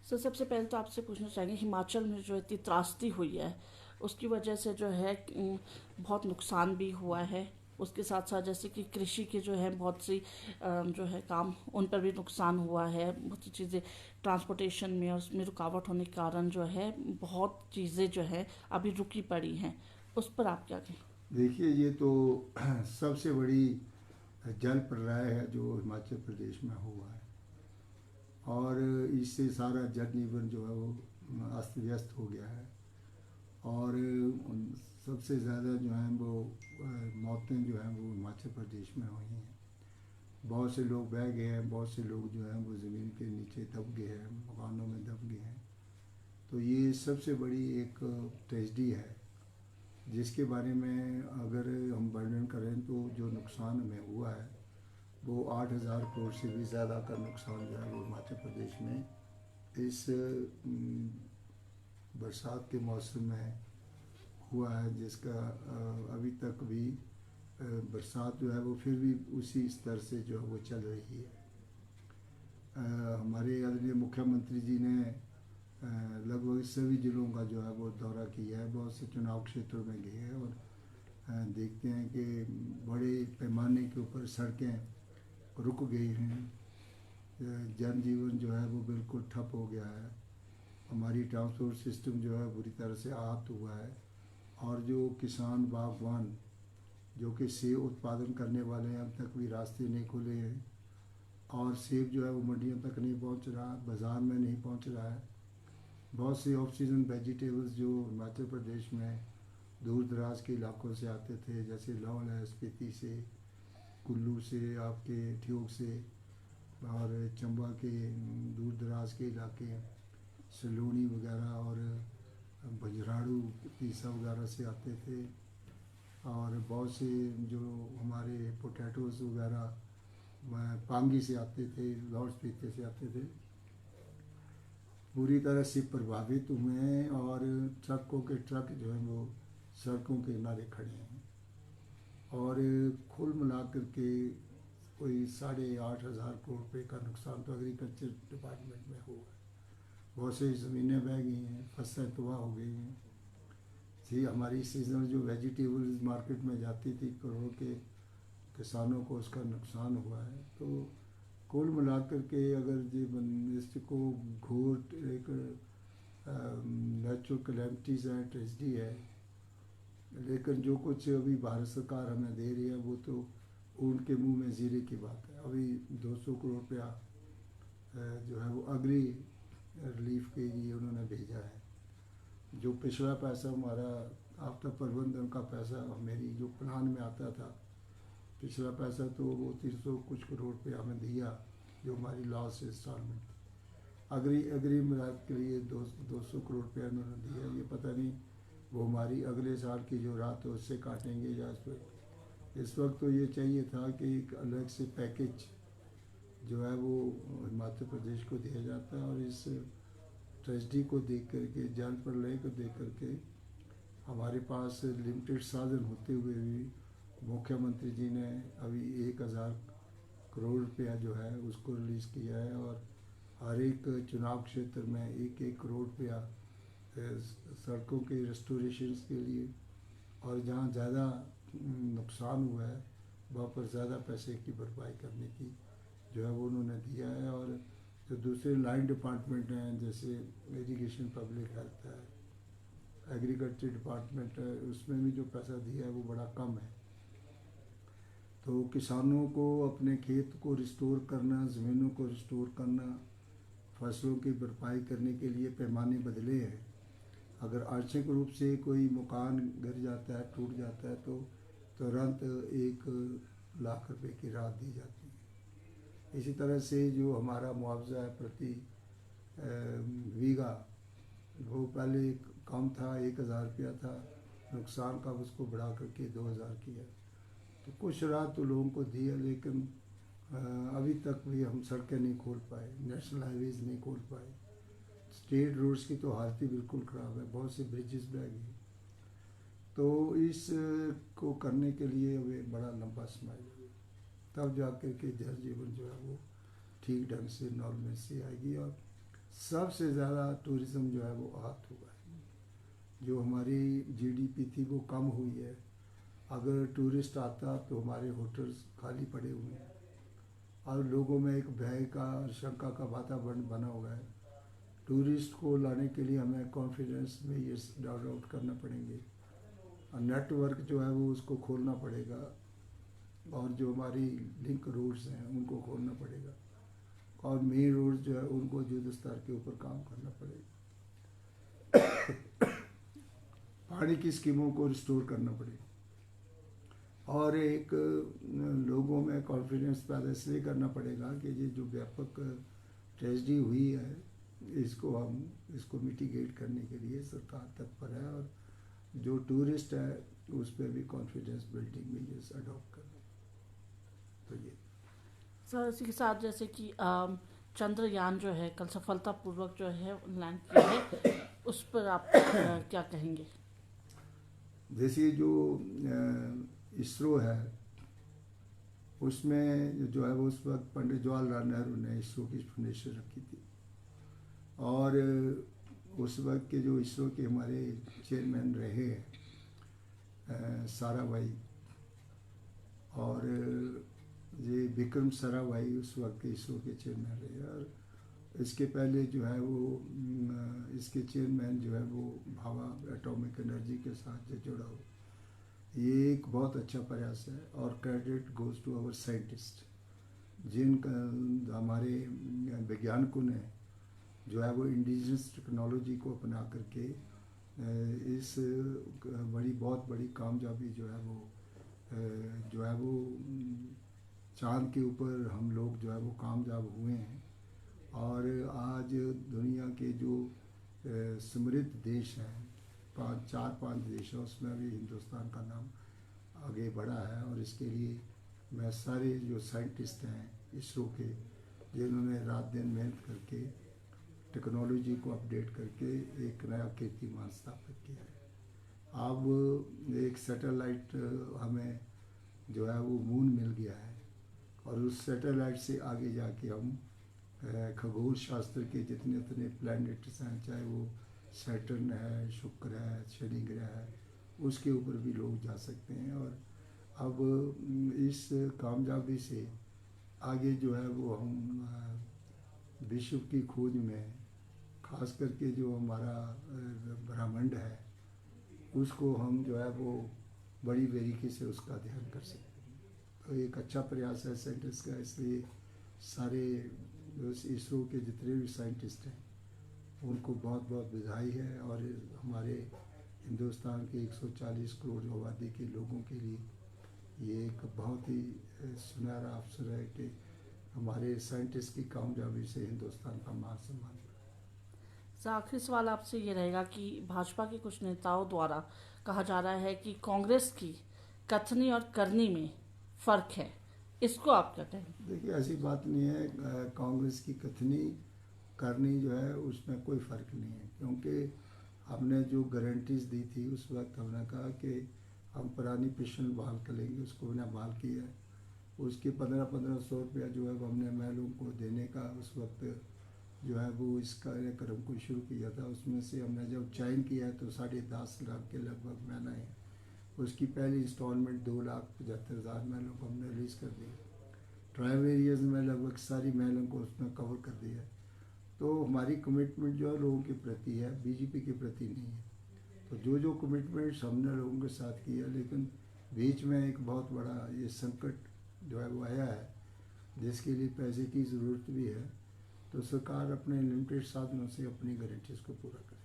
Sir सबसे पहले तो आपसे पूछना चाहेंगे, हिमाचल में जो इतनी त्रासदी हुई है उसकी वजह से जो है बहुत नुकसान भी हुआ है। उसके साथ साथ जैसे कि कृषि के जो है बहुत सी जो है काम उन पर भी नुकसान हुआ है। बहुत सी चीज़ें ट्रांसपोर्टेशन में और उसमें रुकावट होने के कारण जो है बहुत चीज़ें जो है अभी रुकी पड़ी हैं। उस पर आप क्या कहें? देखिए, ये तो सबसे बड़ी जल प्रलय है जो हिमाचल प्रदेश में हुआ है। और इससे सारा जनजीवन जो है वो अस्त व्यस्त हो गया है। और सबसे ज़्यादा जो है वो मौतें जो हैं वो हिमाचल प्रदेश में हुई हैं। बहुत से लोग बह गए हैं, बहुत से लोग जो हैं वो ज़मीन के नीचे दब गए हैं, मकानों में दब गए हैं। तो ये सबसे बड़ी एक ट्रेजडी है जिसके बारे में अगर हम वर्णन करें तो जो नुकसान हमें हुआ है वो 8,000 करोड़ से भी ज़्यादा का नुकसान जो है वो हिमाचल प्रदेश में इस बरसात के मौसम में हुआ है, जिसका अभी तक भी बरसात जो है वो फिर भी उसी स्तर से जो है वो चल रही है। हमारे आदरणीय मुख्यमंत्री जी ने लगभग सभी जिलों का जो है वो दौरा किया है, बहुत से चुनाव क्षेत्रों में गए हैं और देखते हैं कि बड़े पैमाने के ऊपर सड़कें रुक गई हैं। जनजीवन जो है वो बिल्कुल ठप हो गया है। हमारी ट्रांसपोर्ट सिस्टम जो है बुरी तरह से आहत हुआ है। और जो किसान बागवान जो कि सेब उत्पादन करने वाले हैं, अब तक भी रास्ते नहीं खुले हैं। और सेब जो है वो मंडियों तक नहीं पहुंच रहा, बाज़ार में नहीं पहुंच रहा है। बहुत सी ऑफ सीजन वेजिटेबल्स जो हिमाचल प्रदेश में दूर दराज के इलाकों से आते थे, जैसे लाहौल है, स्पीति से, कुल्लू से, आपके ठियोग से, और चंबा के दूर दराज के इलाके, सलूनी वगैरह और बजराड़ू, तीसा वगैरह से आते थे। और बहुत से जो हमारे पोटैटोज़ वगैरह पांगी से आते थे, लाहौल स्पीति से आते थे। पूरी तरह से प्रभावित हुए हैं और ट्रकों के ट्रक जो हैं वो सड़कों के किनारे खड़े हैं। और कुल मिलाकर के कोई 8,500 करोड़ रुपये का नुकसान तो एग्रीकल्चर डिपार्टमेंट में हुआ है। बहुत सी ज़मीनें बह गई हैं, फसलें तबाह हो गई हैं। जी, हमारी सीजनल जो वेजिटेबल्स मार्केट में जाती थी, करोड़ों के किसानों को उसका नुकसान हुआ है। तो कुल मिलाकर के अगर जी इसको घोर एक नेचुरल कैलेमिटीज़ है, ट्रेजडी है। लेकिन जो कुछ अभी भारत सरकार हमें दे रही है वो तो उनके मुंह में जीरे की बात है। अभी 200 करोड़ रुपया जो है वो अगली रिलीफ के लिए उन्होंने भेजा है। जो पिछला पैसा हमारा आपदा प्रबंधन का पैसा मेरी जो प्लान में आता था, पिछला पैसा तो वो 300 कुछ करोड़ रुपया हमें दिया, जो हमारी लास्ट इंस्टॉलमेंट थी। अगली मिलाद के लिए 200 करोड़ रुपया उन्होंने दिया। ये पता नहीं वो हमारी अगले साल की जो रात है उससे काटेंगे या इस वक्त तो ये चाहिए था कि एक अलग से पैकेज जो है वो हिमाचल प्रदेश को दिया जाता है। और इस ट्रेजडी को देख करके, जल प्रलय को देख करके हमारे पास लिमिटेड साधन होते हुए भी मुख्यमंत्री जी ने अभी 1,000 करोड़ रुपया जो है उसको रिलीज़ किया है। और हर एक चुनाव क्षेत्र में 1-1 करोड़ रुपया सड़कों के रेस्टोरेशन के लिए, और जहाँ ज़्यादा नुकसान हुआ है वहाँ पर ज़्यादा पैसे की भरपाई करने की जो है वो उन्होंने दिया है। और जो दूसरे लाइन डिपार्टमेंट हैं, जैसे इरिगेशन, पब्लिक हेल्थ है, एग्रीकल्चर डिपार्टमेंट है, उसमें भी जो पैसा दिया है वो बड़ा कम है। तो किसानों को अपने खेत को रिस्टोर करना, ज़मीनों को रिस्टोर करना, फसलों की भरपाई करने के लिए पैमाने बदले हैं। अगर आंशिक रूप से कोई मकान गिर जाता है, टूट जाता है, तो तुरंत 1 लाख रुपए की राहत दी जाती है। इसी तरह से जो हमारा मुआवजा है प्रति बीघा, वो पहले कम था, 1,000 रुपया था, नुकसान का उसको बढ़ा करके 2,000 किया। तो कुछ राहत तो लोगों को दी है, लेकिन अभी तक भी हम सड़कें नहीं खोल पाए, नेशनल हाईवेज नहीं खोल पाए। स्टेट रोड्स की तो हालत ही बिल्कुल ख़राब है, बहुत से ब्रिजेस बह गए। तो इस को करने के लिए वे बड़ा लंबा समय लगेगा, तब जा कर के जल जीवन जो है वो ठीक ढंग से नॉर्मल से आएगी और सबसे ज़्यादा टूरिज़्म जो है वो आहत हुआ है। जो हमारी जीडीपी थी वो कम हुई है। अगर टूरिस्ट आता तो हमारे होटल्स खाली पड़े हुए हैं और लोगों में एक भय का और शंका का वातावरण बना हुआ है। टूरिस्ट को लाने के लिए हमें कॉन्फिडेंस में ये डेवलप करना पड़ेंगे और नेटवर्क जो है वो उसको खोलना पड़ेगा और जो हमारी लिंक रोड्स हैं उनको खोलना पड़ेगा और मेन रोड जो है उनको युद्ध स्तर के ऊपर काम करना पड़ेगा। पानी की स्कीमों को रिस्टोर करना पड़ेगा और एक लोगों में कॉन्फिडेंस पैदा इसलिए करना पड़ेगा कि ये जो व्यापक ट्रेजेडी हुई है इसको मिटिगेट करने के लिए सरकार तत्पर है और जो टूरिस्ट है उस पर भी कॉन्फिडेंस बिल्डिंग मेजर्स अडॉप्ट करना। तो ये सर इसी के साथ जैसे कि चंद्रयान जो है कल सफलतापूर्वक जो है लैंड किया है, उस पर आप क्या कहेंगे? जैसे जो इसरो है उसमें जो है वो उस वक्त पंडित जवाहरलाल नेहरू ने इसरो की फाउंडेशन रखी थी और उस वक्त के जो इसरो के हमारे चेयरमैन रहे साराभाई और ये विक्रम साराभाई उस वक्त के इसरो के चेयरमैन रहे और इसके पहले जो है वो इसके चेयरमैन जो है वो भाभा एटॉमिक एनर्जी के साथ जो जुड़ा हो। ये एक बहुत अच्छा प्रयास है और credit goes to our scientist हमारे वैज्ञानिकों ने जो है वो इंडिजिनस टेक्नोलॉजी को अपना करके इस बहुत बड़ी कामयाबी जो है वो चांद के ऊपर हम लोग जो है वो कामयाब हुए हैं और आज दुनिया के जो समृद्ध देश हैं 4-5 देश हैं उसमें भी हिंदुस्तान का नाम आगे बढ़ा है और इसके लिए मैं सारे जो साइंटिस्ट हैं इसरो के जिन्होंने रात दिन मेहनत करके टेक्नोलॉजी को अपडेट करके एक नया कीर्तिमान स्थापित किया है। अब एक सैटेलाइट हमें जो है वो मून मिल गया है और उस सैटेलाइट से आगे जाके हम खगोल शास्त्र के जितने प्लैनेट्स हैं चाहे वो सैटर्न है, शुक्र है, शनि ग्रह है, उसके ऊपर भी लोग जा सकते हैं और अब इस कामयाबी से आगे जो है वो हम विश्व की खोज में खास करके जो हमारा ब्रह्मांड है उसको हम जो है वो बड़ी बारीकी से उसका अध्ययन कर सकते हैं। तो एक अच्छा प्रयास है साइंटिस्ट का, इसलिए सारे इसरो के जितने भी साइंटिस्ट हैं उनको बहुत बहुत बधाई है और हमारे हिंदुस्तान के 140 करोड़ आबादी के लोगों के लिए ये एक बहुत ही सुनहरा अवसर है कि हमारे साइंटिस्ट की कामयाबी से हिंदुस्तान का मान सम्मान बढ़ा। आखिरी सवाल आपसे ये रहेगा कि भाजपा के कुछ नेताओं द्वारा कहा जा रहा है कि कांग्रेस की कथनी और करनी में फ़र्क है, इसको आप क्या कहें? देखिए ऐसी बात नहीं है, कांग्रेस की कथनी करनी जो है उसमें कोई फ़र्क नहीं है क्योंकि हमने जो गारंटीज़ दी थी उस वक्त हमने कहा कि हम पुरानी पेंशन बहाल कर लेंगे, उसको हमने बहाल किया है। उसके 1500 रुपया जो है वो हमने महलों को देने का उस वक्त जो है वो इस कार्यक्रम को शुरू किया था। उसमें से हमने जब चयन किया तो 10.5 लाख के लगभग महल हैं। उसकी पहली इंस्टॉलमेंट 2,75,000 महलों को हमने रिलीज़ कर दी। ट्राइबल एरियाज़ में लगभग सारी महलों को उसमें कवर कर दिया। तो हमारी कमिटमेंट जो है लोगों के प्रति है, बीजेपी के प्रति नहीं है। तो जो कमिटमेंट्स हमने लोगों के साथ किया, लेकिन बीच में एक बहुत बड़ा ये संकट जो है वो आया है जिसके लिए पैसे की ज़रूरत भी है। तो सरकार अपने लिमिटेड साधनों से अपनी गारंटीज़ को पूरा करे।